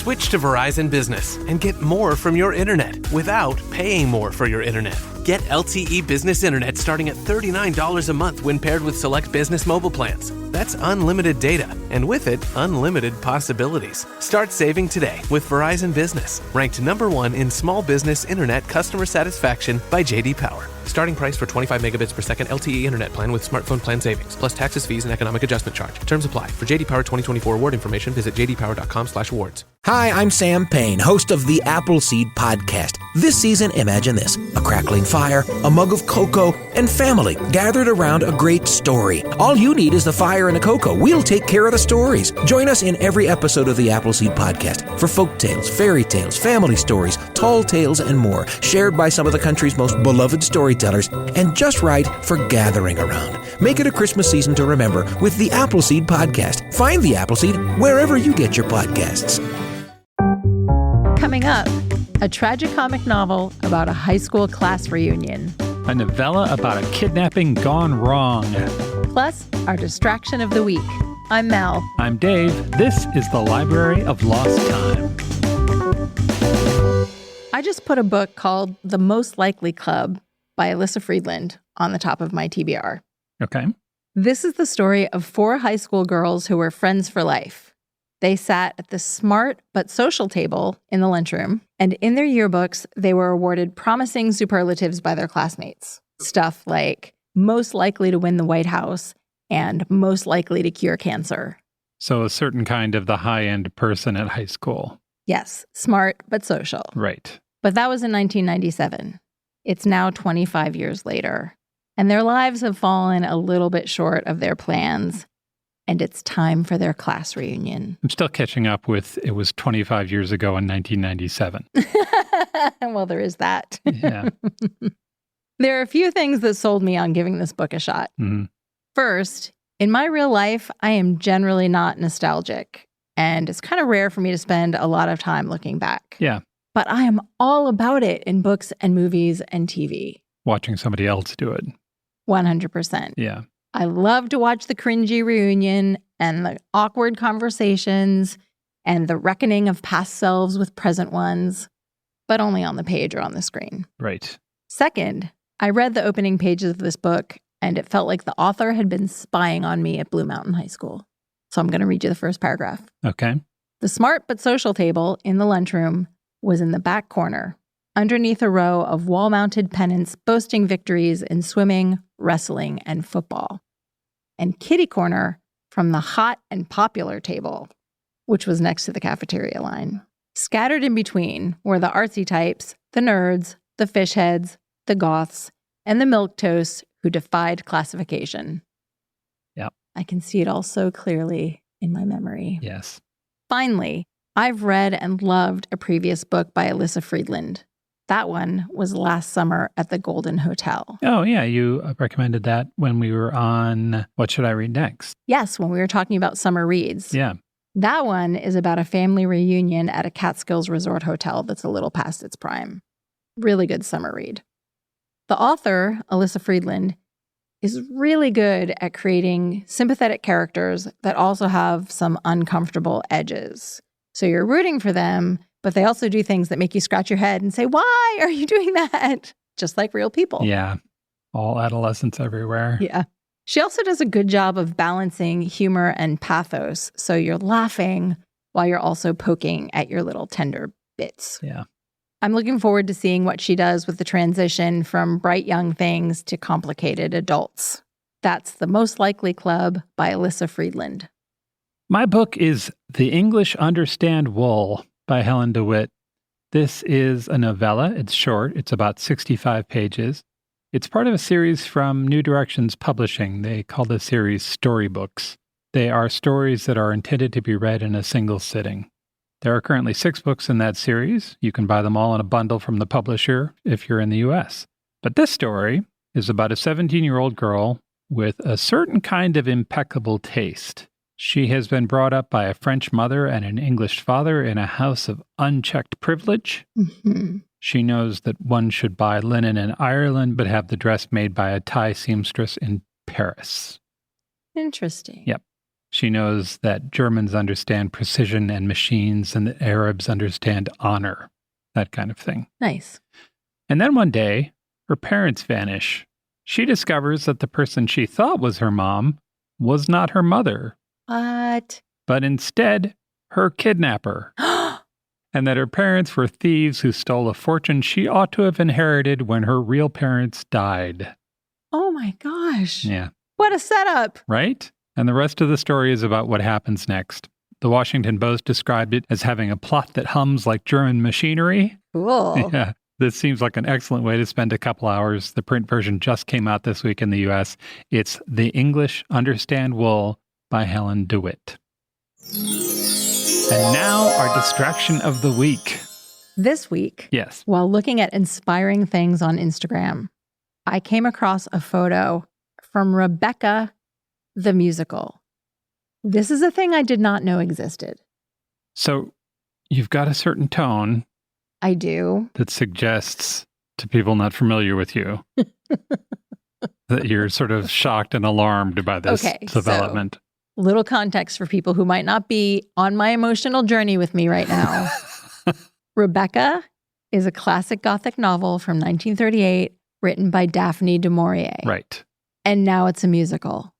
Switch to Verizon Business and get more from your internet without paying more for your internet. Get LTE Business Internet starting at $39 a month when paired with select business mobile plans. That's unlimited data, and with it, unlimited possibilities. Start saving today with Verizon Business, ranked #1 in small business internet customer satisfaction by J.D. Power. Starting price for 25 megabits per second LTE internet plan with smartphone plan savings, plus taxes, fees, and economic adjustment charge. Terms apply. For J.D. Power 2024 award information, visit jdpower.com/awards. Hi, I'm Sam Payne, host of the Appleseed Podcast. This season, imagine this: a crackling fire, a mug of cocoa, and family gathered around a great story. All you need is the fire and a cocoa. We'll take care of the stories. Join us in every episode of the Appleseed Podcast for folk tales, fairy tales, family stories, tall tales, and more, shared by some of the country's most beloved storytellers, and just right for gathering around. Make it a Christmas season to remember with the Appleseed Podcast. Find the Appleseed wherever you get your podcasts. Coming up, a tragicomic novel about a high school class reunion. A novella about a kidnapping gone wrong. Plus, our distraction of the week. I'm Mel. I'm Dave. This is the Library of Lost Time. I just put a book called The Most Likely Club by Elyssa Friedland on the top of my TBR. Okay. This is the story of 4 high school girls who were friends for life. They sat at the smart but social table in the lunchroom, and in their yearbooks, they were awarded promising superlatives by their classmates. Stuff like most likely to win the White House and most likely to cure cancer. So a certain kind of the high-end person at high school. Yes, smart but social. Right. But that was in 1997. It's now 25 years later, and their lives have fallen a little bit short of their plans. And it's time for their class reunion. I'm still catching up with it was 25 years ago in 1997. Well, there is that. Yeah. There are a few things that sold me on giving this book a shot. Mm-hmm. First, in my real life, I am generally not nostalgic. And it's kind of rare for me to spend a lot of time looking back. Yeah. But I am all about it in books and movies and TV. Watching somebody else do it. 100%. Yeah. I love to watch the cringy reunion and the awkward conversations and the reckoning of past selves with present ones, but only on the page or on the screen. Right. Second, I read the opening pages of this book, and it felt like the author had been spying on me at Blue Mountain High School. So I'm going to read you the first paragraph. Okay. The smart but social table in the lunchroom was in the back corner, underneath a row of wall-mounted pennants boasting victories in swimming, wrestling, and football. And kitty corner from the hot and popular table, which was next to the cafeteria line. Scattered in between were the artsy types, the nerds, the fish heads, the goths, and the milquetoasts who defied classification. Yep. I can see it all so clearly in my memory. Yes. Finally, I've read and loved a previous book by Elyssa Friedland. That one was last summer at the Golden Hotel. Oh, yeah. You recommended that when we were on What Should I Read Next? Yes, when we were talking about summer reads. Yeah. That one is about a family reunion at a Catskills resort hotel that's a little past its prime. Really good summer read. The author, Elyssa Friedland, is really good at creating sympathetic characters that also have some uncomfortable edges. So you're rooting for them, but they also do things that make you scratch your head and say, why are you doing that? Just like real people. Yeah. All adolescents everywhere. Yeah. She also does a good job of balancing humor and pathos. So you're laughing while you're also poking at your little tender bits. Yeah. I'm looking forward to seeing what she does with the transition from bright young things to complicated adults. That's The Most Likely Club by Elyssa Friedland. My book is The English Understand Wool by Helen DeWitt. This is a novella. It's short. It's about 65 pages. It's part of a series from New Directions Publishing. They call the series Storybooks. They are stories that are intended to be read in a single sitting. There are currently 6 books in that series. You can buy them all in a bundle from the publisher if you're in the U.S. But this story is about a 17-year-old girl with a certain kind of impeccable taste. She has been brought up by a French mother and an English father in a house of unchecked privilege. Mm-hmm. She knows that one should buy linen in Ireland, but have the dress made by a Thai seamstress in Paris. Interesting. Yep. She knows that Germans understand precision and machines and the Arabs understand honor, that kind of thing. Nice. And then one day, her parents vanish. She discovers that the person she thought was her mom was not her mother. What? But instead, her kidnapper. And that her parents were thieves who stole a fortune she ought to have inherited when her real parents died. Oh my gosh. Yeah. What a setup. Right? And the rest of the story is about what happens next. The Washington Post described it as having a plot that hums like German machinery. Cool. Yeah. This seems like an excellent way to spend a couple hours. The print version just came out this week in the U.S. It's The English Understand Wool by Helen DeWitt. And now our distraction of the week. This week, Yes. while looking at inspiring things on Instagram, I came across a photo from Rebecca, the musical. This is a thing I did not know existed. So you've got a certain tone I do. that suggests to people not familiar with you that you're sort of shocked and alarmed by this development. Little context for people who might not be on my emotional journey with me right now. Rebecca is a classic Gothic novel from 1938 written by Daphne du Maurier. Right. And now it's a musical.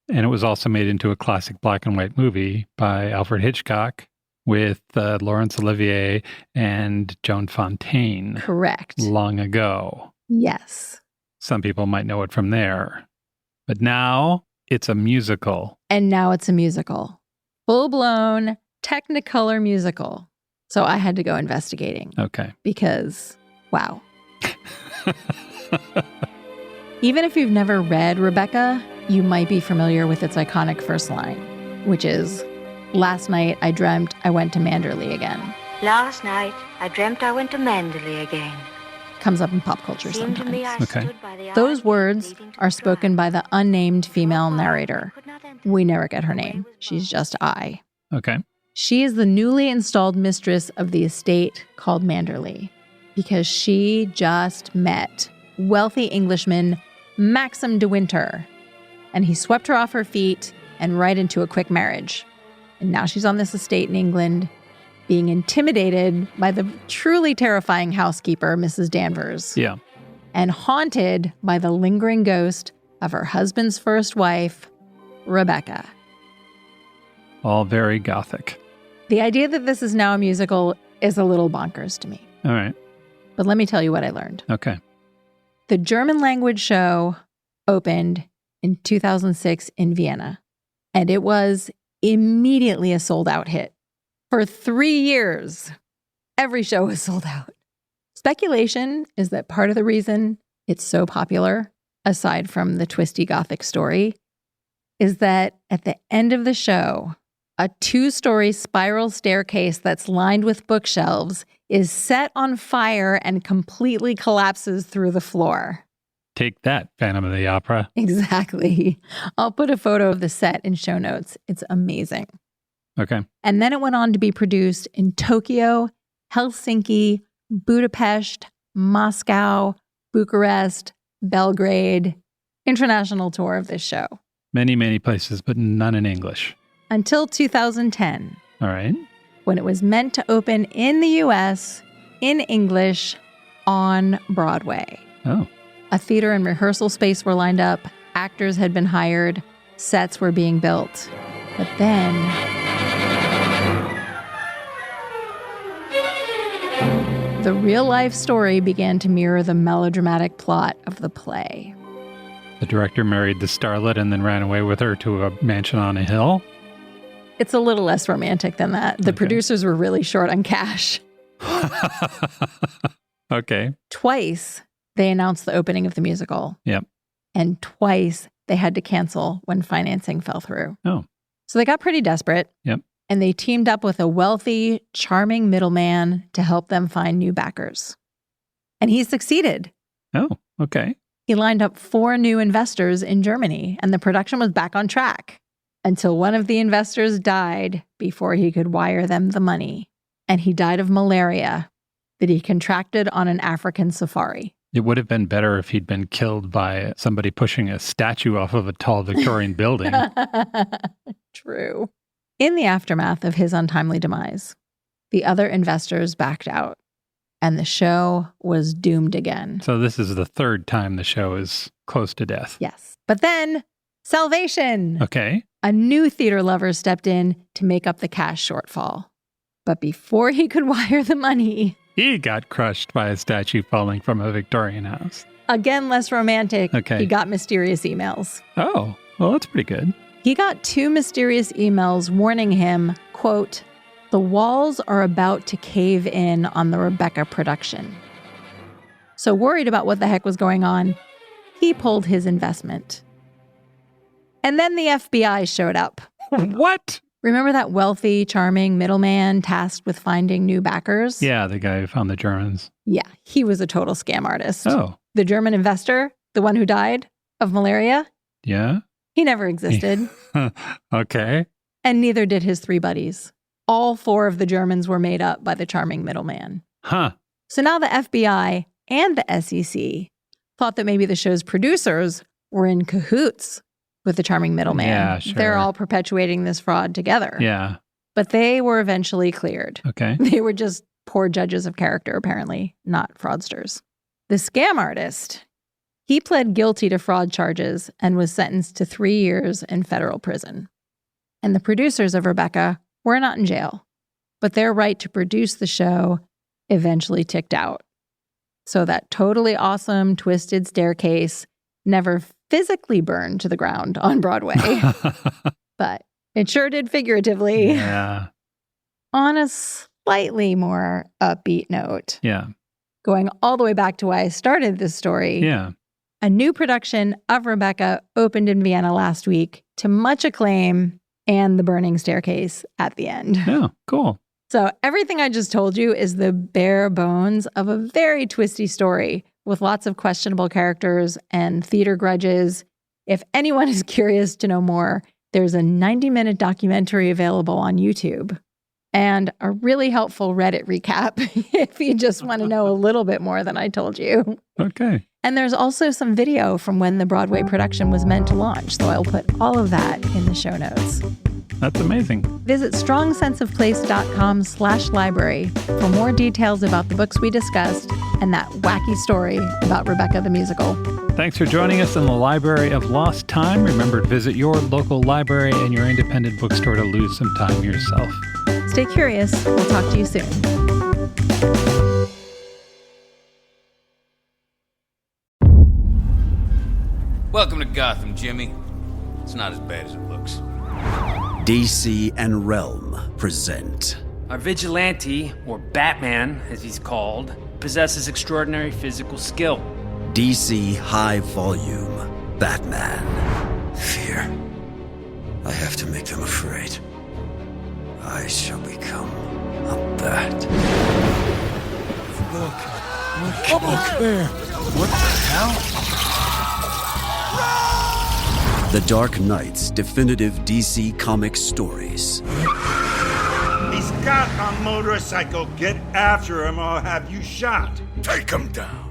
And it was also made into a classic black and white movie by Alfred Hitchcock with Laurence Olivier and Joan Fontaine. Correct. Long ago. Yes. Some people might know it from there. But now it's a musical. And now it's a musical. Full-blown Technicolor musical. So I had to go investigating. Okay. Because, wow. Even if you've never read Rebecca, you might be familiar with its iconic first line, which is, "Last night I dreamt I went to Manderley again." Last night I dreamt I went to Manderley again. Comes up in pop culture Seemed to me I sometimes. Okay. stood by the Those ivy words leading to are the spoken by drive. the unnamed female narrator. Could not enter. We never get her name. She's just I. Okay. She is the newly installed mistress of the estate called Manderley because she just met wealthy Englishman Maxim de Winter, and he swept her off her feet and right into a quick marriage. And now she's on this estate in England, being intimidated by the truly terrifying housekeeper, Mrs. Danvers, Yeah. and haunted by the lingering ghost of her husband's first wife, Rebecca. All very Gothic. The idea that this is now a musical is a little bonkers to me. All right. But let me tell you what I learned. Okay. The German language show opened in 2006 in Vienna, and it was immediately a sold-out hit. For 3 years, every show was sold out. Speculation is that part of the reason it's so popular, aside from the twisty Gothic story, is that at the end of the show, a 2-story spiral staircase that's lined with bookshelves is set on fire and completely collapses through the floor. Take that, Phantom of the Opera. Exactly. I'll put a photo of the set in show notes. It's amazing. Okay. And then it went on to be produced in Tokyo, Helsinki, Budapest, Moscow, Bucharest, Belgrade. International tour of this show. Many, many places, but none in English. Until 2010, All right. when it was meant to open in the US in English on Broadway. Oh. A theater and rehearsal space were lined up, actors had been hired, sets were being built. But then the real-life story began to mirror the melodramatic plot of the play. The director married the starlet and then ran away with her to a mansion on a hill. It's a little less romantic than that. The Okay. producers were really short on cash. Okay. Twice, they announced the opening of the musical. Yep. And twice, they had to cancel when financing fell through. Oh. So they got pretty desperate. Yep. And they teamed up with a wealthy, charming middleman to help them find new backers. And he succeeded. Oh, okay. He lined up 4 new investors in Germany, and the production was back on track until one of the investors died before he could wire them the money. And he died of malaria that he contracted on an African safari. It would have been better if he'd been killed by somebody pushing a statue off of a tall Victorian building. True. In the aftermath of his untimely demise, the other investors backed out, and the show was doomed again. So this is the third time the show is close to death. Yes. But then, salvation! Okay. A new theater lover stepped in to make up the cash shortfall. But before he could wire the money, he got crushed by a statue falling from a Victorian house. Again, less romantic. Okay. He got mysterious emails. Oh, well, that's pretty good. He got 2 mysterious emails warning him, quote, "The walls are about to cave in on the Rebecca production." So worried about what the heck was going on, he pulled his investment. And then the FBI showed up. What? Remember that wealthy, charming middleman tasked with finding new backers? Yeah, the guy who found the Germans. Yeah, he was a total scam artist. Oh. The German investor, the one who died of malaria, Yeah? he never existed. Okay. And neither did his 3 buddies. All 4 of the Germans were made up by the charming middleman. Huh. So now the FBI and the SEC thought that maybe the show's producers were in cahoots with the charming middleman. Yeah, sure. They're all perpetuating this fraud together. Yeah. But they were eventually cleared. Okay. They were just poor judges of character, apparently, not fraudsters. The scam artist, he pled guilty to fraud charges and was sentenced to 3 years in federal prison. And the producers of Rebecca were not in jail, but their right to produce the show eventually ticked out. So that totally awesome twisted staircase never physically burned to the ground on Broadway, but it sure did figuratively. Yeah. On a slightly more upbeat note, Yeah. going all the way back to why I started this story, Yeah. a new production of Rebecca opened in Vienna last week to much acclaim and the burning staircase at the end. Oh, cool. So everything I just told you is the bare bones of a very twisty story with lots of questionable characters and theater grudges. If anyone is curious to know more, there's a 90-minute documentary available on YouTube and a really helpful Reddit recap if you just want to know a little bit more than I told you. Okay. And there's also some video from when the Broadway production was meant to launch, so I'll put all of that in the show notes. That's amazing. Visit strongsenseofplace.com/library for more details about the books we discussed and that wacky story about Rebecca the musical. Thanks for joining us in the Library of Lost Time. Remember to visit your local library and your independent bookstore to lose some time yourself. Stay curious. We'll talk to you soon. Welcome to Gotham, Jimmy. It's not as bad as it looks. DC and Realm present Our vigilante, or Batman as he's called, possesses extraordinary physical skill. DC High Volume Batman. Fear. I have to make them afraid. I shall become a bat. Look there. What the hell? The Dark Knight's definitive DC Comics stories. He's got a motorcycle. Get after him or I'll have you shot. Take him down.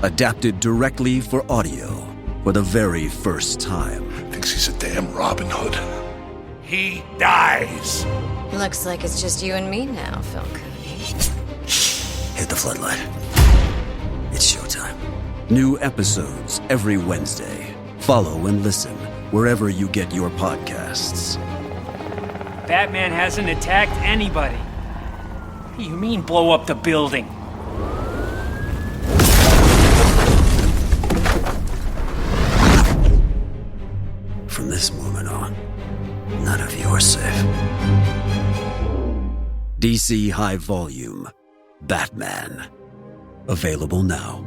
Adapted directly for audio for the very first time. Thinks he's a damn Robin Hood. He dies. Looks like it's just you and me now, Phil Cooney. Hit the floodlight. It's showtime. New episodes every Wednesday. Follow and listen wherever you get your podcasts. Batman hasn't attacked anybody. What do you mean, blow up the building? From this moment on, none of you are safe. DC High Volume Batman. Available now.